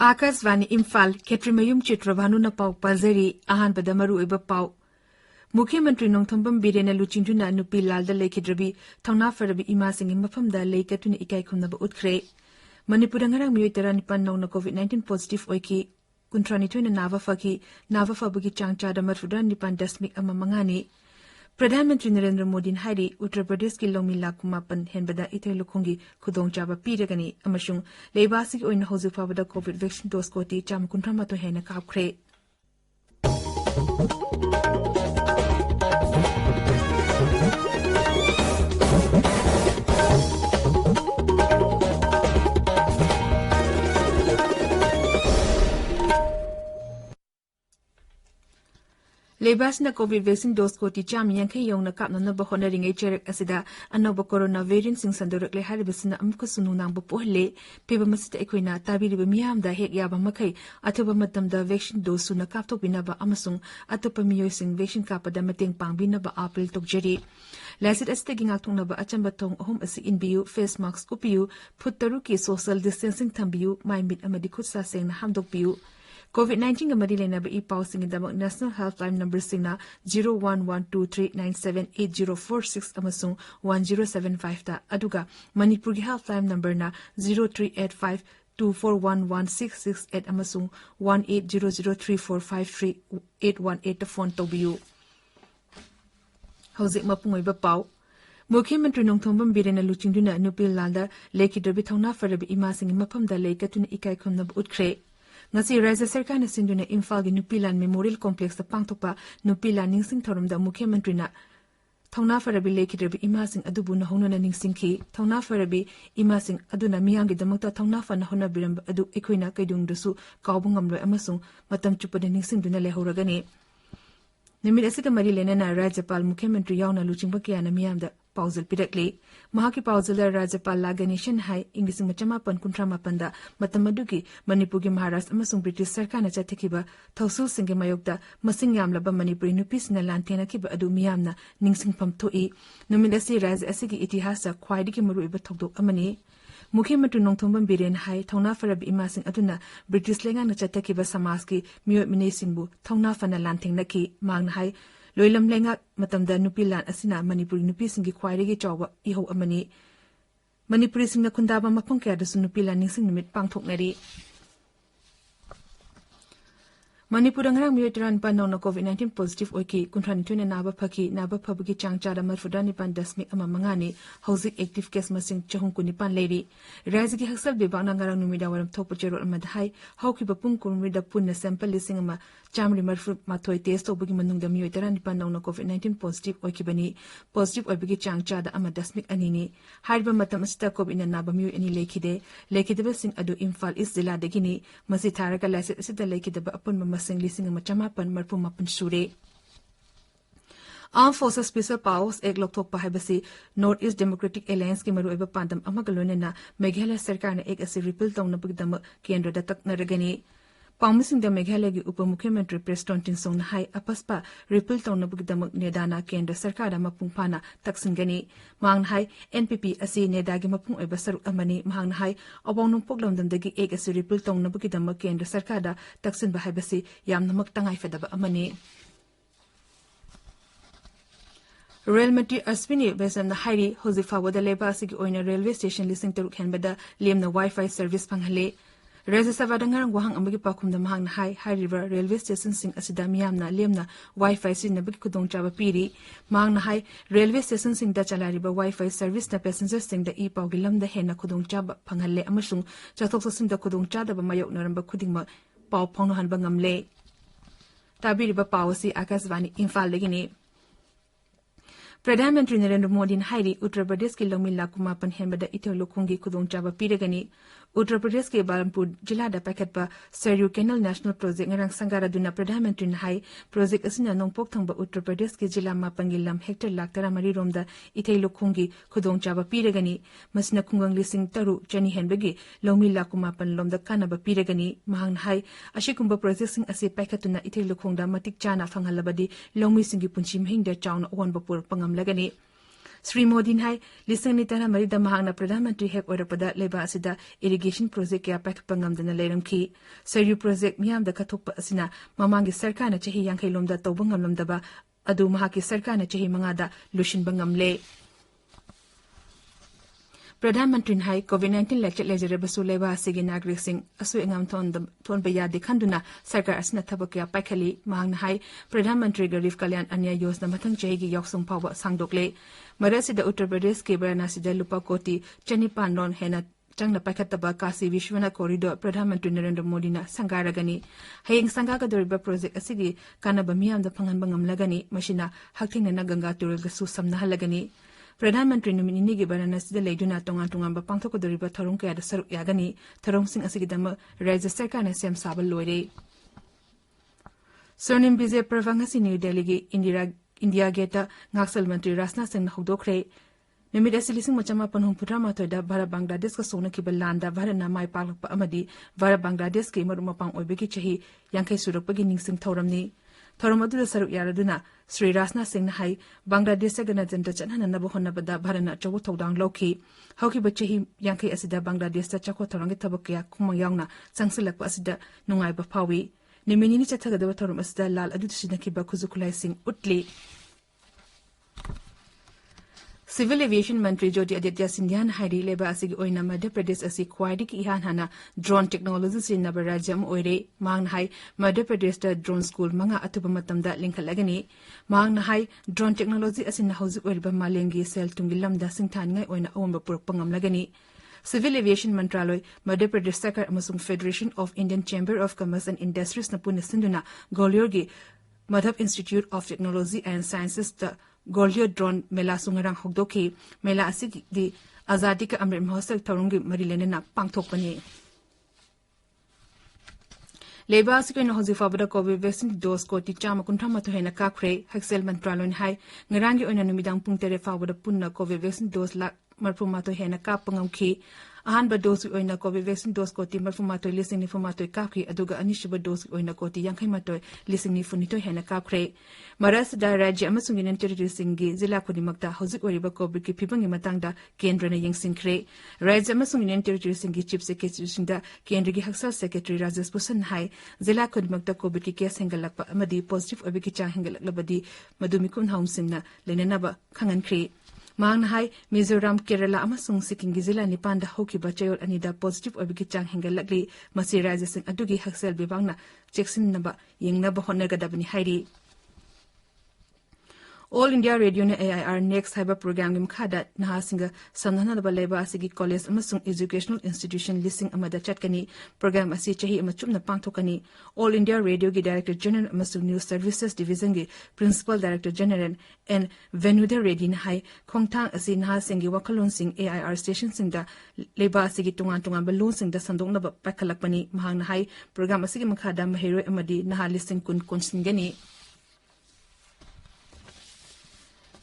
Akashvani Imphal Ksh.Chitrabhanu na pau pazari ahan badamaru iba pau मुख्यमंत्री नोंथोंबम बीरेन लुचिंजुना नुपी लालदा लेखिद्रबी थौना फरबी इमा सिंह मफमदा लेकतुनि इकाई खुमनबा उठ्रे मणिपुर ngरang मियोय 19 नौना कोविड-19 पॉजिटिव ओइकी 19 नावा फबगी चांगचादा मरफुदा 9.5 प्रधानमंत्री नरेंद्र मोदी हाइरी उत्तर प्रदेश की लोमी लाख 9 हेनबदा इथे लुखुंगी खुदोंचाबा पीरगनी अमसुंग लेबासी की ओइना हौजु फाबदा कोविड वैक्सीन डोज कोटी 139 हेना कापख्रे लेबासना कोविड वैक्सीन डोज कोटी 100 यौना कापननबा होनरिङै चेरेक असिदा अनौबा कोरोना वेरिएंट सिंग संदरकले हारिबसिना अमुक सुनुनांबा पोहले पेबा मसिता एकोइना ताबिरिबा मियामदा हेक याबा मखै अथोबा मतमदा वैक्सीन डोज सुना कापथोकबिनाबा अमसुंग अतोपा मियोइसिंग वैक्सीन कापदा मतेंग पांगबिनाबा अपील तोकजरी लाइसेट अस्तेगी ngaktongnaba achamba thong ahum asi inbiu face mask upiu phut taru ki social distancing thambiu maimit amadi khutsa sengna hamdokpiu COVID-19 ga mari lena ba I pausing da national helpline number singna 0112397804 amasung 1075 ta aduga Manipuri helpline number na 0385241166 amasung 18003453 ta phone tobiu Hauzik mapungoi ba pau मुख्यमंत्री नोंथोंबम बीरेन लुचिंदुना नुपी लालदा लेखिद्रबी थौना फरबी इमा सिंह मफमदा लेकतुनि इकाई खुमनब उठ्रे ngasi राज्य सरकार na sinduna Imphal gi Nupilan Memorial Complex ta pangthokpa Nupilan ningsing thorumda मुख्यमंत्री na thongna farabi lekhidrebi imasing adubu na honona ningsingki thongna farabi imasing aduna miyamgi damakta thongna fana hona biram adu ekoina kaidung dusu kaubungamloi amasung matam chupada ningsingduna lehoragani nimit asita mari lenana Rajyapal मुख्यमंत्री yauna luchingba kiyana miyamda पाउजल पिरकले महाकी पाउजल राज्यपाल लागनेशन high English मचमा पन कुंट्रा मापंदा मतमदुगी मणिपुर के Maharashtra अमसुंग British सरकार न चथकिबा थौसुल सिंगे मयोगदा मसिंग यामलबा मणिपुरी नुपिसना लांथेना किबा अदु मियामना निंगसिंगफम थोई नुमिनसी राज्य असिगी इतिहास ख्वाइदिगी मरुइबा थौदोक अमनी मुख्यमंत्री नोंथोंबम बीरेन हाई थौना फरब इमासिंग अदुना ब्रिटिश लेंगा न चथकिबा समाज की मियो मिनेसिंगबु थौना फना लांथेंगनकी मांगना हाई लोइलम लेंगा मतमदा नुपिलान असिना मणिपुरी नुपिसिंगी ख्वाइदिगी चौबा इहो अमनी मणिपुरी सिंगना खुंदाबा मफम कयादसु नुपिलान निंगसिंग निमित पांगथोकनरी मणिपुर ngरang मियो 9 नौना कोविड-19 पॉजिटिव ओइकी 19 नाबा फबगी चांगचादा मरफुदा 9.5 नि हौजिक एक्टिव केस मसिंग 419 लेरी राज्य की हक्सल विभाग ngरang नुमिदा वरम थोप चेरोल अमदहाई हौकिबा पुंग कुरुमिदा पुन्ना सैंपल लिसिंग अमा चामरी मरफु माथोय टेस्ट तोबगी मनुंगदा मियो 9 नौना कोविड-19 पॉजिटिव ओइकीबनी पॉजिटिव ओइबगी चांगचादा 1.2 नि हाइबा मतम अस्ता कोविड नाबा मियो अनि लेखिदबा सिंग अदु इम्फाल ईस्ट जिला दगिनी मसि थारका लाइसेट असिदा लेखिदबा अपन Masing lising machamapan marpumapan sure Armed Forces Special Powers ek lokthok pa haibasi North East Democratic Alliance ki maruiba pandam amagalonena Meghalaya sarkar na ek asi repeal tawna bigdam kendra da taknaragani Paumising da Meghalaya gi upamukhyamantri Preston Tinsong na hai apaspa repeal tawna bigdam nedana kendra sarkar da mapungphana taksingani mang hai NPP asi neda gi mapung oiba saru amani mang hai obonung poglomdam dagi ek asi repeal tawna bigdam kendra sarkar da taksin ba haibasi yamnamak tangai fedaba amani Rail Matri Aswini Besam Hairi Hozifa wada lebasi gi oina railway station lising teruk henbada lemna Wi-Fi service panghale Reza Savadangarang wahang amagi pakumda mahang High River Railway Station sing asida miyamna lemna Wi-Fi sin nabagi kudongchaba piri mahang High Railway Station sing da chalariba Wi-Fi service na passengers sing da ipawgi lamda hena kudongchaba panghale amasung chathok sing da kudongchada ba mayok naramba khudingma paw phongno hanba ngamle tabiriba pawsi Akashvani Imphal legini प्रधानमंत्री नरेंद्र मोदी हाइरी उत्तर प्रदेश के loamy lakh 9 हेनबदा इथोलो खुंगी खुदोंचाबा पीरगनी Uttar Pradesh ke Barampur jila da pakatpa Saryu Canal National Project ngarang sangara duna Pradhan Mantri nahai project asina nongpok thangba Uttar Pradesh ke jila mapangi lam hector lak taramari romda ithei lokhungi khudong chaba piragani masina khungang lising taru chani henbegi lomi lakumapan lomda kanaba piragani mahang nahai ashikumba project sing ase pakatuna ithei lokhongda matik chana phanghalabadi lomi singi punchi mhingda chauna onba pur pangam lagani Sri Modi hai lisang ni tana marida mahangna Pradhan Mantri hek orapada leba asida irrigation project ya pak pangam dana leiramki Saryu project miyam da kathokpa asina mamangi sarkar na chahi yankai lomda tawbangam lomda ba adu mahaki sarkar na chahi mangada lushin bangam le Pradhan Mantri hai COVID-19 lecture lejere basu leba asigi nagrik sing asu engam thon baya dikhanduna sarkar asina thabak ya pakhali mahangna hai Pradhan Mantri Garib Kalyan Anya Yojana mathang chahi gi yoksung phawa sangdokle Marasida Uttar Pradesh ke Varanasi lupa koti chanipan non hena changna pakhataba Kasi Vishwanath corridor Pradhan Mantri Narendra Modi na sangaragani hayeng sangaga doriba project asigi kanaba miyam da phanganbangam lagani mashina hakthingna na Ganga Turil ga su samna halagani Pradhan Mantri numini gi Varanasi leiduna tongan ba pangthok doriba tharong kaya da saruk yagani tharong sing asigi dama Rajya Sarkar na sem sabal loire Sonim Bize Pravangasi New Delhi gi India Geta Ngaksal Mantri Rasna Singh Hudokre Nimid Asilising Machama Panhum Putrama Toda Vara Bangladesh ka Sona Kibalanda Vara na Mai Palpa Amadi Vara Bangladesh ke Marumapang Oibeki Chahi Yankai Surapagi Ningsing Thoramni Thoramadu Saruk Yaraduna Sri Rasna Singh Hai Bangladesh Ganajanta Chanana Nabohona Bada Varana Chawu Todang Loki Hoki Bachahi Yankai Asida Bangladesh Chako Thorangi Tabakia Kumayangna Sangsilak Asida Nungai Bapawi Nimini Chatagada Thorum Asida Lal Adushinaki Bakuzukulai Singh Utli Civil Aviation Mantri Jyoti Aditya Sindhya Hairi Leba Asigi Oina Madhya Pradesh Asi Kwaidik Ihan Hana Drone Technology Sin Nabarajam Oire Mang Hai Madhya Pradesh da Drone School Manga Atuba Matamda Linkalagani Mang Hai Drone Technology Asin Hausi Oirba Malengi Sel Tungilam da Singtani Oina Omba Purpangam Lagani Civil Aviation Mantraloy Madhya Pradesh Sarkar Amasung Federation of Indian Chamber of Commerce and Industries na Punisinduna Golyorgi Madhab Institute of Technology and Sciences da Golyor Drone Mela Sungarang Hogdoki Mela Asig di Azadi ka Amrit Mahotsav Tharungi Marilene na Pangthokpani Leba Asik na Hozifabada COVID vaccine dose ko ti chama kunthama to hena kakre Haksel Mantralon hai ngarangi oina numidang pungtere fawada punna COVID vaccine dose la marpumato hena kapangamki ahanba dose oina COVID vaccine dose ko ti marpumato lising ni fumato kakri aduga anishiba dose oina ko ti yankai mato lising ni funito hena kakre Maras da Rajya amasung Union Territory singi zila khodimakta hozik oriba COVID ki phibangi matangda kendra na yengsingkre Rajya amasung Union Territory singi Chief Secretary sinda kendra gi Haksal Secretary Rajesh Bhushan hai zila khodimakta COVID ki case hengalakpa amadi positive obiki chang hengalaklabadi madumikun haum singna lenenaba khangankre Mang hai Mizoram Kerala amasung Sikkim gizila nipanda hokiba chayol anida positive obiki chang hengalakli masi Rajya sing adugi Haksal bibangna cheksin naba yengnaba honagadabani hairi All India Radio na AIR Next Hyper Program Lim Khada Naha Singa Sanana Baleba Asigi College Amasung Educational Institution Listing Amada Chatkani Program Asi Chahi Amachumna Pangthokani All India Radio gi Director General Amasung News Services Division gi Principal Director General and Venuda Reddy Nahai Khongthang Asi Naha Singi Wakalon Sing AIR Station Singda Leba Asigi Tungan Balon Singda Sandongna Pakalakpani Mahang Nahai Program Asigi Makhada Mahiro Amadi Naha Listing Kun Singani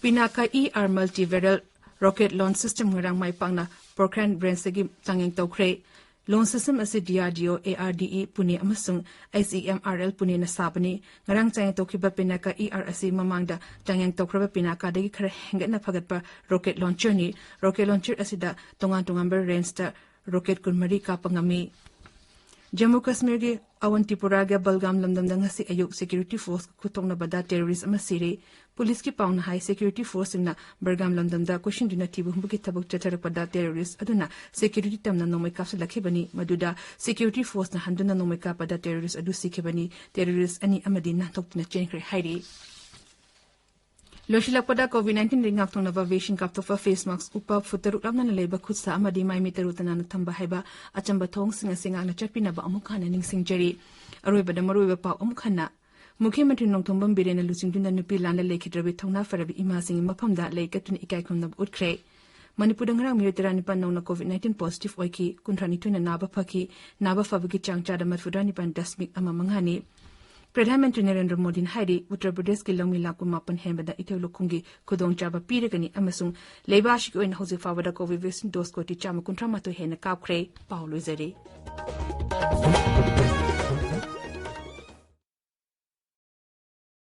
Pinaka ER Multiviral Rocket Launch System ngarang mai pangna Pokhran Brain segi changeng tawkre Launch System asi DRDO ARDE Pune amasung ICMRL Pune na sabani ngarang changeng tawkhiba Pinaka ER asi mamangda changeng tawkraba Pinaka dagi khara hengatna phagatpa rocket launcher ni rocket launcher asida tongan range ta rocket kunmari ka pangami Jammu Kashmir ge Awantipura ge Balgam lamdamda ngasi ayuk security force khutongna bada terrorist amasire police ki pauna high security force na Balgam lamdamda question dina tibu humbuki tabuk chatarakpada terrorist aduna security tamna nomai kapsa lakhibani maduda security force na handuna nomai kapada terrorist adu sikhibani terrorist ani amadi na tokna chenkre hairi Loshilakpada COVID-19 ringak tong navation kaptofa face mask upa futaru ramna na leba khutsa amadi mai mitarutana na thamba haiba achamba thong singa na chapina ba amukhana ningsing jari aroiba da maroiba pa amukhana Mukhyamatri Nongthombam Birena Lucingduna Nupi Landa Lekhidrabi Thongna Farabi Ima Singh Maphamda Leikatun Ikai Khumnab Utkre Manipur ngarang miyo 19 nongna COVID-19 positive oiki 32 na naba phaki naba fabagi changchada matfuda nipan dasmik ama mangani Pradhan Mantri Narendra Modi hairi Uttar Pradesh ki longmi lakku mapan hembada itheu lokhungi khudong chaba piragani amasung leibashiki oina hojik fawada COVID vaccine dose ko ti chama 13 hena kapkhre Paulo Zari